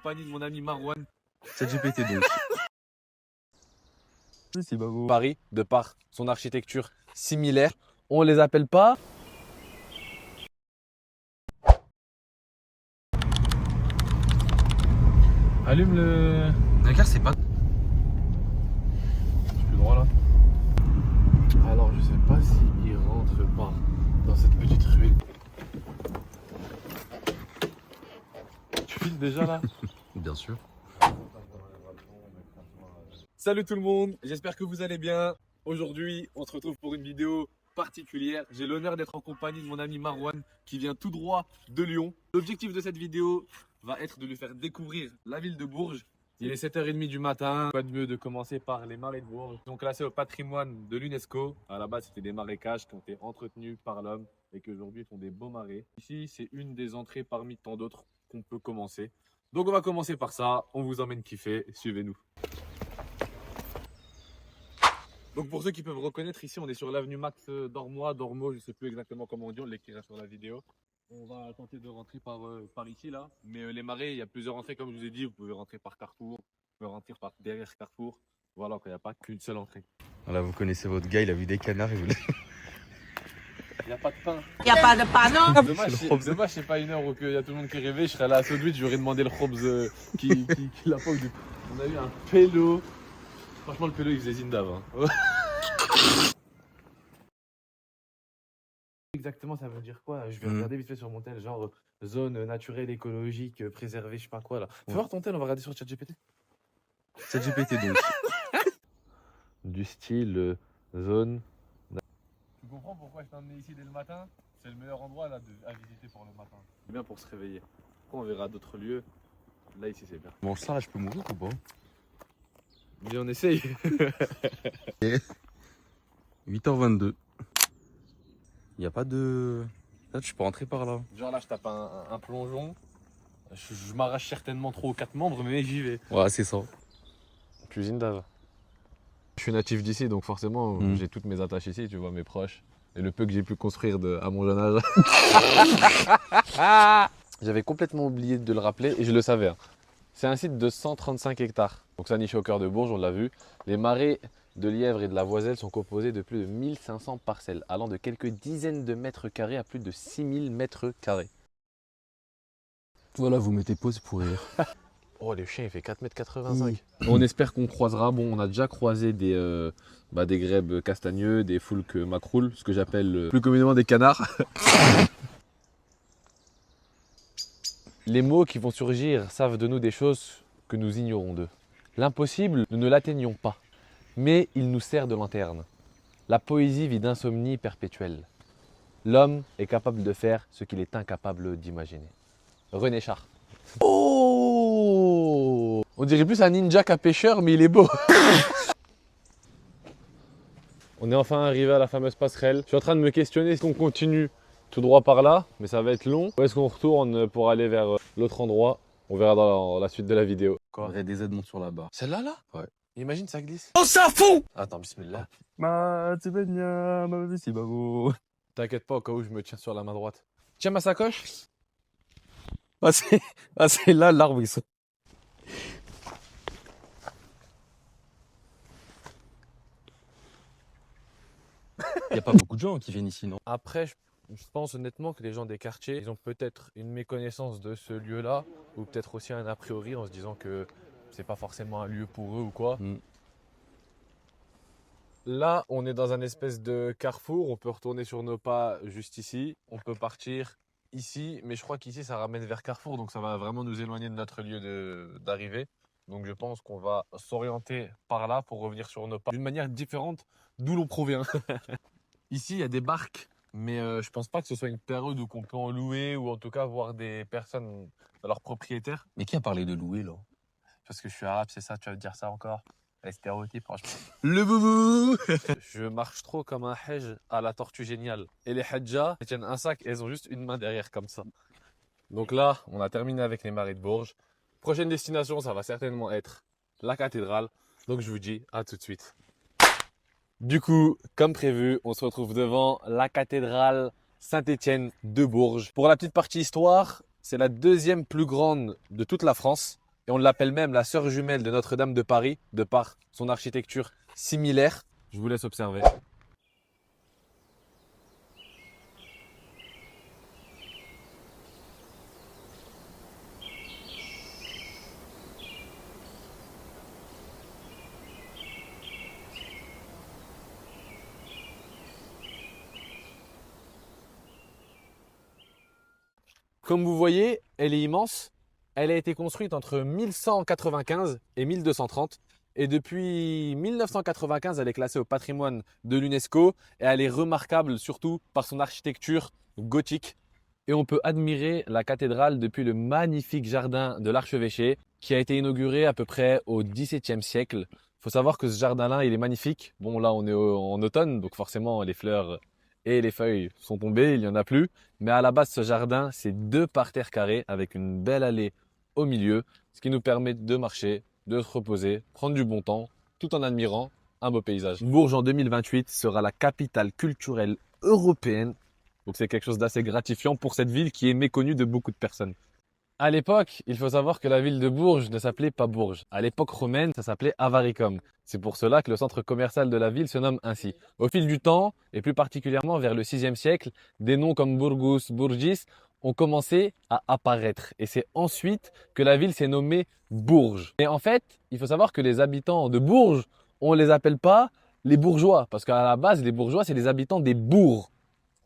compagnie de mon ami Marwan. ChatGPT donc. C'est pas beau. Paris, de par son architecture similaire, on les appelle pas. Allume le. Dakar, c'est pas. Je suis plus droit là. Alors je sais pas s'il rentre pas dans cette petite ruelle. Tu filmes déjà là? Bien sûr. Salut tout le monde, j'espère que vous allez bien. Aujourd'hui, on se retrouve pour une vidéo particulière. J'ai l'honneur d'être en compagnie de mon ami Marwan qui vient tout droit de Lyon. L'objectif de cette vidéo va être de lui faire découvrir la ville de Bourges. Il est 7h30 du matin. Pas de mieux de commencer par les marais de Bourges. Ils sont classés au patrimoine de l'UNESCO. À la base, c'était des marécages qui ont été entretenus par l'homme et qui aujourd'hui font des beaux marais. Ici, c'est une des entrées parmi tant d'autres qu'on peut commencer. Donc on va commencer par ça. On vous emmène kiffer. Suivez-nous. Donc pour ceux qui peuvent reconnaître, ici on est sur l'avenue Max Dormo, je ne sais plus exactement comment on dit, on l'écrira sur la vidéo. On va tenter de rentrer par ici là, mais les marais, il y a plusieurs entrées comme je vous ai dit, vous pouvez rentrer par Carrefour, vous pouvez rentrer par derrière Carrefour, voilà, il n'y a pas qu'une seule entrée. Là, vous connaissez votre gars, il a vu des canards et vous. Il n'y a pas de pain. Il n'y a pas de pain, non? Dommage, c'est pas une heure où il y a tout le monde qui est réveillé, je serais là à Sodwich, j'aurais demandé le khobz qui l'a pas au début. On a eu un pélo, franchement le pélo il faisait zindav. Hein. Exactement, ça veut dire quoi? Je vais regarder vite fait sur mon tel, genre zone naturelle, écologique, préservée, je sais pas quoi là. Fais voir ton tel, on va regarder sur ChatGPT. ChatGPT donc. Du style zone. Tu comprends pourquoi je t'ai emmené ici dès le matin? C'est le meilleur endroit là à visiter pour le matin. C'est bien pour se réveiller. Après on verra d'autres lieux. Là ici c'est bien. Bon, ça, là, je peux mourir ou pas? Mais on essaye. 8h22. Il n'y a pas de. Là, tu peux rentrer par là. Genre là je tape un plongeon. Je m'arrache certainement trop aux 4 membres mais j'y vais. Ouais, c'est ça. Cuisine d'Ave. Je suis natif d'ici donc forcément j'ai toutes mes attaches ici, tu vois, mes proches. Et le peu que j'ai pu construire à mon jeune âge. J'avais complètement oublié de le rappeler et je le savais. Hein. C'est un site de 135 hectares. Donc ça niche au cœur de Bourges, on l'a vu. Les marais de Lièvre et de la Voiselle sont composés de plus de 1500 parcelles, allant de quelques dizaines de mètres carrés à plus de 6000 mètres carrés. Voilà, vous mettez pause pour rire. Oh, le chien il fait 4,85 m. On espère qu'on croisera. Bon, on a déjà croisé des grèbes castagneux, des foulques macroules, ce que j'appelle plus communément des canards. Les mots qui vont surgir savent de nous des choses que nous ignorons d'eux. L'impossible, nous ne l'atteignons pas, mais il nous sert de lanterne. La poésie vit d'insomnie perpétuelle. L'homme est capable de faire ce qu'il est incapable d'imaginer. René Char. Oh! On dirait plus un ninja qu'un pêcheur, mais il est beau. On est enfin arrivé à la fameuse passerelle. Je suis en train de me questionner si on continue tout droit par là, mais ça va être long. Ou est-ce qu'on retourne pour aller vers l'autre endroit? On verra dans la suite de la vidéo. Quoi? Des aides montent sur la barre. Celle-là là? Ouais. Imagine ça glisse. On s'en fout! Attends, bismillah. C'est pas beau. T'inquiète pas au cas où je me tiens sur la main droite. Tiens ma sacoche. C'est là l'arbre, ils sont. Il n'y a pas beaucoup de gens qui viennent ici, non? Après, je pense honnêtement que les gens des quartiers, ils ont peut-être une méconnaissance de ce lieu-là, ou peut-être aussi un a priori en se disant que c'est pas forcément un lieu pour eux ou quoi. Là, on est dans un espèce de carrefour, on peut retourner sur nos pas juste ici, on peut partir ici, mais je crois qu'ici ça ramène vers Carrefour, donc ça va vraiment nous éloigner de notre lieu d'arrivée. Donc je pense qu'on va s'orienter par là pour revenir sur nos pas d'une manière différente d'où l'on provient. Ici, il y a des barques, mais je pense pas que ce soit une période où on peut en louer ou en tout cas voir des personnes, leurs propriétaires. Mais qui a parlé de louer, là? Parce que je suis arabe, c'est ça, tu vas me dire ça encore? Les stéréotypes, franchement. Le boubou! Je marche trop comme un hajj à la tortue géniale. Et les hajjas, elles tiennent un sac et elles ont juste une main derrière comme ça. Donc là, on a terminé avec les marais de Bourges. Prochaine destination, ça va certainement être la cathédrale. Donc je vous dis à tout de suite. Du coup, comme prévu, on se retrouve devant la cathédrale Saint-Étienne de Bourges. Pour la petite partie histoire, c'est la deuxième plus grande de toute la France. Et on l'appelle même la sœur jumelle de Notre-Dame de Paris, de par son architecture similaire. Je vous laisse observer. Comme vous voyez, elle est immense. Elle a été construite entre 1195 et 1230. Et depuis 1995, elle est classée au patrimoine de l'UNESCO. Et elle est remarquable surtout par son architecture gothique. Et on peut admirer la cathédrale depuis le magnifique jardin de l'archevêché qui a été inauguré à peu près au XVIIe siècle. Il faut savoir que ce jardin-là, il est magnifique. Bon, là, on est en automne, donc forcément, les fleurs et les feuilles sont tombées, il n'y en a plus. Mais à la base, ce jardin, c'est 2 parterres carrés avec une belle allée au milieu, ce qui nous permet de marcher, de se reposer, prendre du bon temps, tout en admirant un beau paysage. Bourges en 2028 sera la capitale culturelle européenne. Donc c'est quelque chose d'assez gratifiant pour cette ville qui est méconnue de beaucoup de personnes. À l'époque, il faut savoir que la ville de Bourges ne s'appelait pas Bourges. À l'époque romaine, ça s'appelait Avaricum. C'est pour cela que le centre commercial de la ville se nomme ainsi. Au fil du temps, et plus particulièrement vers le 6e siècle, des noms comme Burgus, Bourgis ont commencé à apparaître. Et c'est ensuite que la ville s'est nommée Bourges. Et en fait, il faut savoir que les habitants de Bourges, on ne les appelle pas les bourgeois. Parce qu'à la base, les bourgeois, c'est les habitants des bourgs.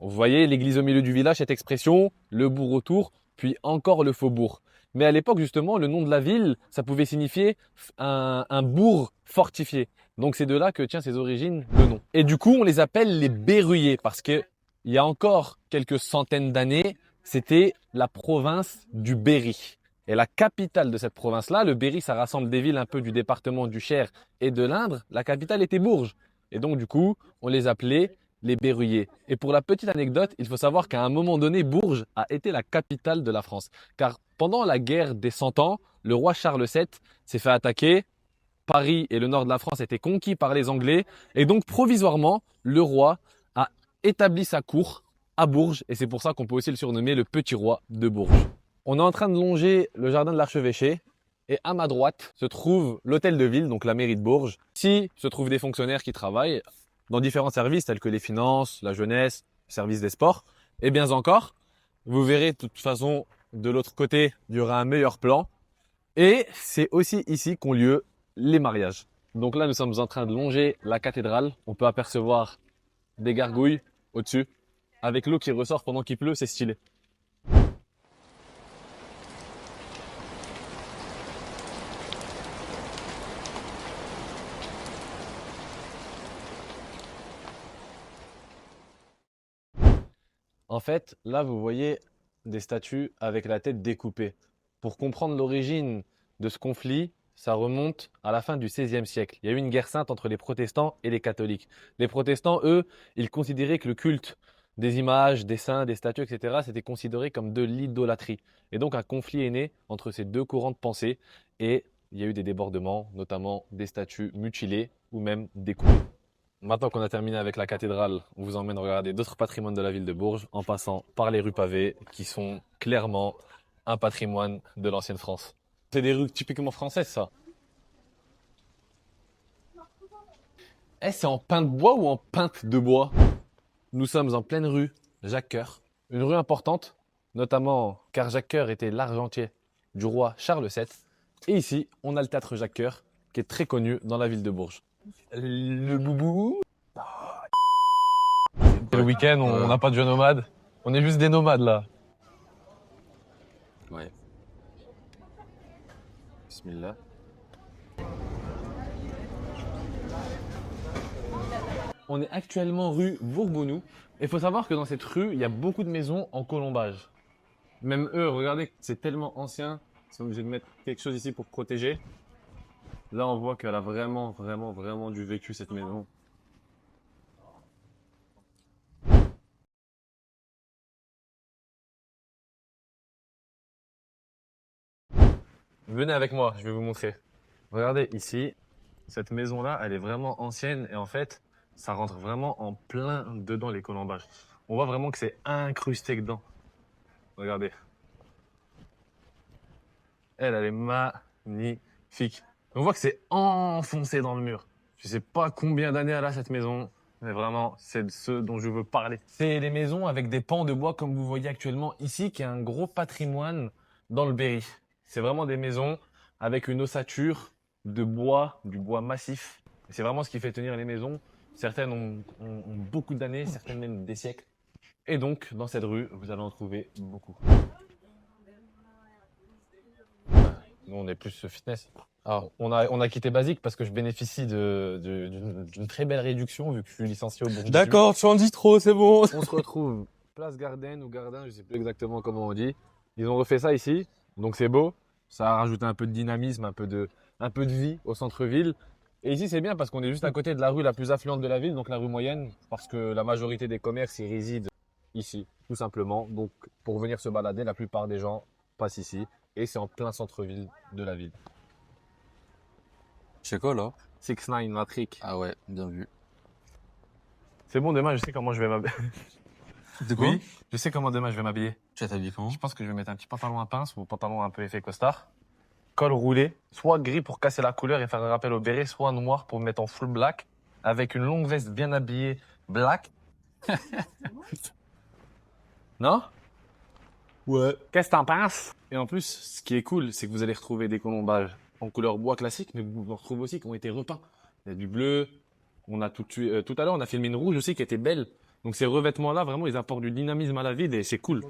Vous voyez l'église au milieu du village, cette expression, le bourg autour, puis encore le faubourg. Mais à l'époque, justement, le nom de la ville, ça pouvait signifier un bourg fortifié. Donc c'est de là que tient ses origines le nom. Et du coup, on les appelle les Berruyers parce que il y a encore quelques centaines d'années, c'était la province du Berry. Et la capitale de cette province-là, le Berry, ça rassemble des villes un peu du département du Cher et de l'Indre. La capitale était Bourges. Et donc, du coup, on les appelait les Berruyers. Et pour la petite anecdote, il faut savoir qu'à un moment donné, Bourges a été la capitale de la France. Car pendant la guerre des 100 ans, le roi Charles VII s'est fait attaquer. Paris et le nord de la France étaient conquis par les Anglais. Et donc, provisoirement, le roi a établi sa cour à Bourges. Et c'est pour ça qu'on peut aussi le surnommer le petit roi de Bourges. On est en train de longer le jardin de l'archevêché. Et à ma droite se trouve l'hôtel de ville, donc la mairie de Bourges. Ici se trouvent des fonctionnaires qui travaillent dans différents services tels que les finances, la jeunesse, le service des sports. Et bien encore, vous verrez de toute façon de l'autre côté, il y aura un meilleur plan. Et c'est aussi ici qu'ont lieu les mariages. Donc là, nous sommes en train de longer la cathédrale. On peut apercevoir des gargouilles au-dessus. Avec l'eau qui ressort pendant qu'il pleut, c'est stylé. En fait, là, vous voyez des statues avec la tête découpée. Pour comprendre l'origine de ce conflit, ça remonte à la fin du XVIe siècle. Il y a eu une guerre sainte entre les protestants et les catholiques. Les protestants, eux, ils considéraient que le culte des images, des saints, des statues, etc., c'était considéré comme de l'idolâtrie. Et donc, un conflit est né entre ces 2 courants de pensée et il y a eu des débordements, notamment des statues mutilées ou même découpées. Maintenant qu'on a terminé avec la cathédrale, on vous emmène regarder d'autres patrimoines de la ville de Bourges en passant par les rues pavées qui sont clairement un patrimoine de l'ancienne France. C'est des rues typiquement françaises, ça. Eh, c'est en peinte de bois ou en peinte de bois? Nous sommes en pleine rue Jacques-Cœur, une rue importante, notamment car Jacques-Cœur était l'argentier du roi Charles VII. Et ici, on a le théâtre Jacques-Cœur qui est très connu dans la ville de Bourges. Le boubou. C'est le week-end, on n'a pas de jeunes nomades. On est juste des nomades là. Ouais. Bismillah. On est actuellement rue Bourbounou. Et il faut savoir que dans cette rue, il y a beaucoup de maisons en colombage. Même eux, regardez, c'est tellement ancien. Ils sont obligés de mettre quelque chose ici pour protéger. Là, on voit qu'elle a vraiment du vécu cette maison. Venez avec moi, je vais vous montrer. Regardez ici, cette maison-là, elle est vraiment ancienne et en fait, ça rentre vraiment en plein dedans les colombages. On voit vraiment que c'est incrusté dedans. Regardez. Elle est Magnifique. On voit que c'est enfoncé dans le mur. Je sais pas combien d'années elle a cette maison, mais vraiment, c'est de ce dont je veux parler. C'est les maisons avec des pans de bois comme vous voyez actuellement ici, qui est un gros patrimoine dans le Berry. C'est vraiment des maisons avec une ossature de bois, du bois massif. C'est vraiment ce qui fait tenir les maisons. Certaines ont beaucoup d'années, certaines même des siècles. Et donc, dans cette rue, vous allez en trouver beaucoup. Nous, on est plus fitness. Alors, on a quitté Basique parce que je bénéficie d'une très belle réduction vu que je suis licencié au Bourg. D'accord, tu en dis trop, c'est bon. On se retrouve place Garden ou Gardin, je sais plus exactement comment on dit. Ils ont refait ça ici, donc c'est beau. Ça a rajouté un peu de dynamisme, un peu de vie au centre-ville. Et ici, c'est bien parce qu'on est juste à côté de la rue la plus affluente de la ville, donc la rue moyenne, parce que la majorité des commerces y résident ici, tout simplement. Donc, pour venir se balader, la plupart des gens passent ici. Et c'est en plein centre-ville de la ville. C'est quoi là? 6ix9ine, Matrix. Ah ouais, bien vu. C'est bon, demain, je sais comment je vais m'habiller. De quoi? Oui, je sais comment demain je vais m'habiller. Tu vas t'habiller comment? Je pense que je vais mettre un petit pantalon à pince ou pantalon un peu effet costard. Col roulé, soit gris pour casser la couleur et faire un rappel au béret, soit noir pour me mettre en full black, avec une longue veste bien habillée black. Non? Ouais. Qu'est-ce que t'en penses? Et en plus, ce qui est cool, c'est que vous allez retrouver des colombages en couleur bois classique, mais vous en retrouvez aussi qui ont été repeints. Il y a du bleu, on a tout à l'heure, on a filmé une rouge aussi qui était belle. Donc ces revêtements-là, vraiment, ils apportent du dynamisme à la ville et c'est cool.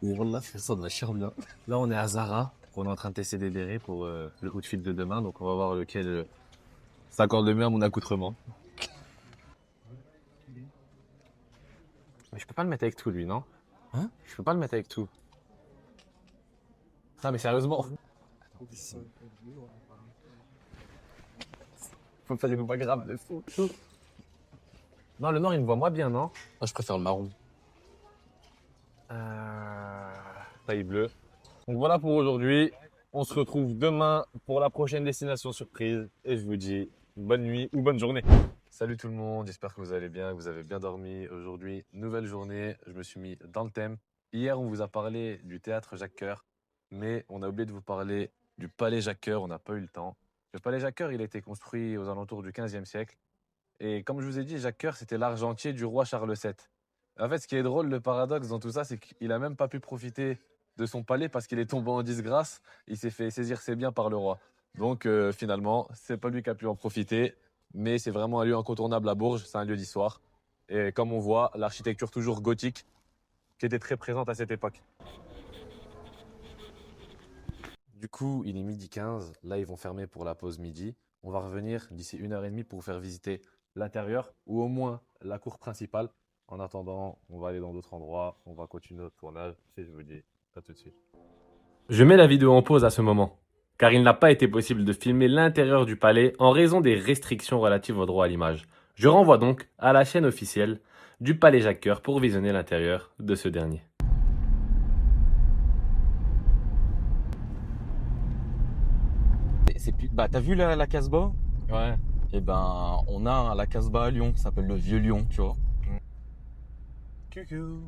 Wallah, c'est ça de la chair bien. Là, on est à Zara. On est en train de tester des bérets pour le outfit de demain. Donc, on va voir lequel s'accorde le mieux à mon accoutrement. Mais je peux pas le mettre avec tout, lui, non? Hein? Je peux pas le mettre avec tout. Non, mais sérieusement. Faut faire une voix grave de fou. Non, le noir, il me voit moins bien, non? Moi, je préfère le marron. Taille bleue. Donc voilà pour aujourd'hui. On se retrouve demain pour la prochaine destination surprise. Et je vous dis bonne nuit ou bonne journée. Salut tout le monde, j'espère que vous allez bien, que vous avez bien dormi. Aujourd'hui, nouvelle journée, je me suis mis dans le thème. Hier, on vous a parlé du théâtre Jacques Coeur, mais on a oublié de vous parler du palais Jacques Coeur, on n'a pas eu le temps. Le palais Jacques Coeur, il a été construit aux alentours du 15e siècle. Et comme je vous ai dit, Jacques Coeur, c'était l'argentier du roi Charles VII. En fait, ce qui est drôle, le paradoxe dans tout ça, c'est qu'il a même pas pu profiter de son palais parce qu'il est tombé en disgrâce. Il s'est fait saisir ses biens par le roi. Donc finalement, c'est pas lui qui a pu en profiter, mais c'est vraiment un lieu incontournable à Bourges. C'est un lieu d'histoire. Et comme on voit, l'architecture toujours gothique qui était très présente à cette époque. Du coup, il est midi 15. Là, ils vont fermer pour la pause midi. On va revenir d'ici 1h30 pour vous faire visiter l'intérieur ou au moins la cour principale. En attendant, on va aller dans d'autres endroits, on va continuer notre tournage et je vous dis à tout de suite. Je mets la vidéo en pause à ce moment, car il n'a pas été possible de filmer l'intérieur du palais en raison des restrictions relatives au droit à l'image. Je renvoie donc à la chaîne officielle du Palais Jacques Coeur pour visionner l'intérieur de ce dernier. Bah, t'as vu la Casbah? Ouais. Eh ben, on a la Casbah à Lyon, qui s'appelle le Vieux Lyon, tu vois. Coucou.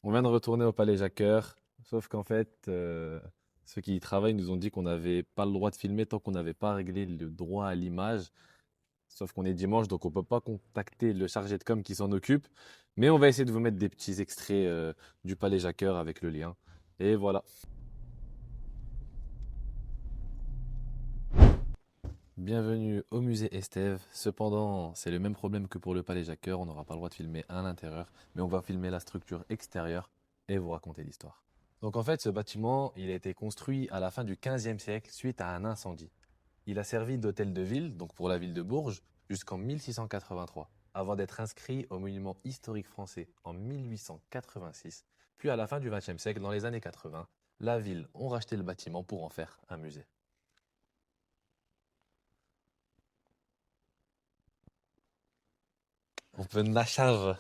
On vient de retourner au Palais Jacques Coeur, sauf qu'en fait, ceux qui y travaillent nous ont dit qu'on n'avait pas le droit de filmer tant qu'on n'avait pas réglé le droit à l'image. Sauf qu'on est dimanche, donc on ne peut pas contacter le chargé de com qui s'en occupe. Mais on va essayer de vous mettre des petits extraits du Palais Jacques Coeur avec le lien. Et voilà. Bienvenue au musée Estève. Cependant, c'est le même problème que pour le Palais Jacques Coeur. On n'aura pas le droit de filmer à l'intérieur, mais on va filmer la structure extérieure et vous raconter l'histoire. Donc en fait, ce bâtiment, il a été construit à la fin du 15e siècle suite à un incendie. Il a servi d'hôtel de ville, donc pour la ville de Bourges, jusqu'en 1683, avant d'être inscrit au monument historique français en 1886. Puis à la fin du 20e siècle, dans les années 80, la ville ont racheté le bâtiment pour en faire un musée. On peut la charge.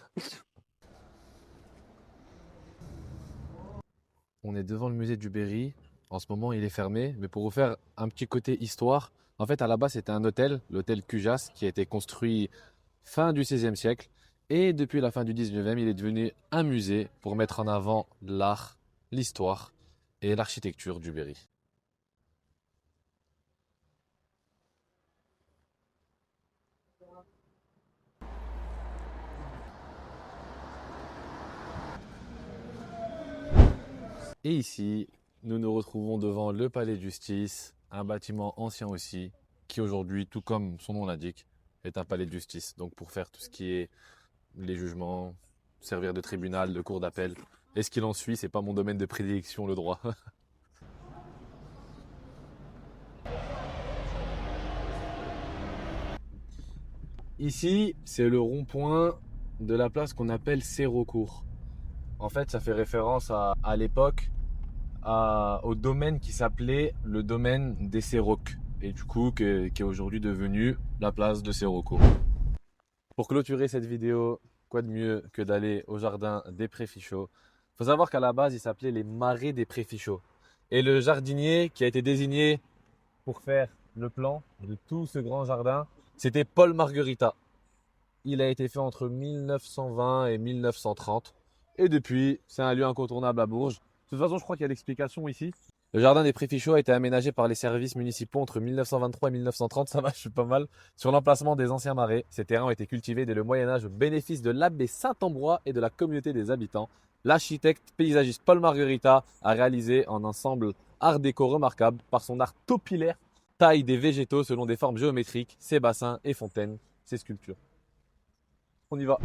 On est devant le musée du Berry. En ce moment, il est fermé. Mais pour vous faire un petit côté histoire, en fait, à la base, c'était un hôtel, l'hôtel Cujas, qui a été construit fin du XVIe siècle. Et depuis la fin du XIXe, il est devenu un musée pour mettre en avant l'art, l'histoire et l'architecture du Berry. Et ici, nous nous retrouvons devant le palais de justice, un bâtiment ancien aussi, qui aujourd'hui, tout comme son nom l'indique, est un palais de justice. Donc pour faire tout ce qui est les jugements, servir de tribunal, de cour d'appel. Et ce qu'il en suit, c'est pas mon domaine de prédilection, le droit. Ici, c'est le rond-point de la place qu'on appelle Sérocourt. En fait, ça fait référence à l'époque au domaine qui s'appelait le domaine des Séroques. Et du coup, qui est aujourd'hui devenu la place de Sérocourt. Pour clôturer cette vidéo, quoi de mieux que d'aller au jardin des Préfichots. Il faut savoir qu'à la base, il s'appelait les Marais des Préfichots. Et le jardinier qui a été désigné pour faire le plan de tout ce grand jardin, c'était Paul Margherita. Il a été fait entre 1920 et 1930. Et depuis, c'est un lieu incontournable à Bourges. De toute façon, je crois qu'il y a l'explication ici. Le jardin des Préfichots a été aménagé par les services municipaux entre 1923 et 1930, ça va, je suis pas mal, sur l'emplacement des anciens marais. Ces terrains ont été cultivés dès le Moyen-Âge au bénéfice de l'abbé Saint-Ambrois et de la communauté des habitants. L'architecte paysagiste Paul Margherita a réalisé un ensemble art déco remarquable par son art topilaire, taille des végétaux selon des formes géométriques, ses bassins et fontaines, ses sculptures. On y va.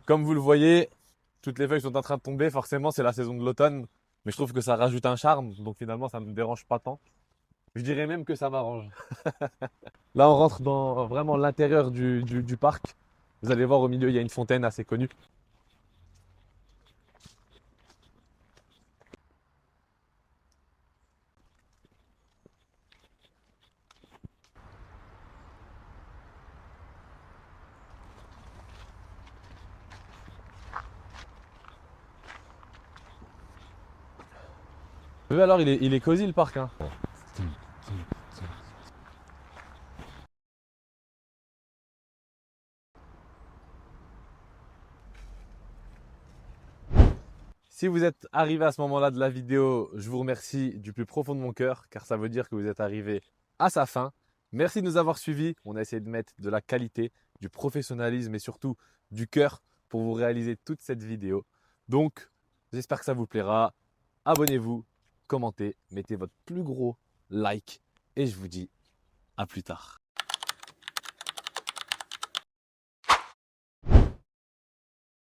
Comme vous le voyez, toutes les feuilles sont en train de tomber. Forcément, c'est la saison de l'automne. Mais je trouve que ça rajoute un charme. Donc finalement, ça ne me dérange pas tant. Je dirais même que ça m'arrange. Là, on rentre dans vraiment l'intérieur du parc. Vous allez voir au milieu, il y a une fontaine assez connue. Oui, alors, il est cosy le parc, hein. Si vous êtes arrivé à ce moment-là de la vidéo, je vous remercie du plus profond de mon cœur, car ça veut dire que vous êtes arrivé à sa fin. Merci de nous avoir suivis. On a essayé de mettre de la qualité, du professionnalisme et surtout du cœur pour vous réaliser toute cette vidéo. Donc, j'espère que ça vous plaira. Abonnez-vous, commentez, mettez votre plus gros like et je vous dis à plus tard.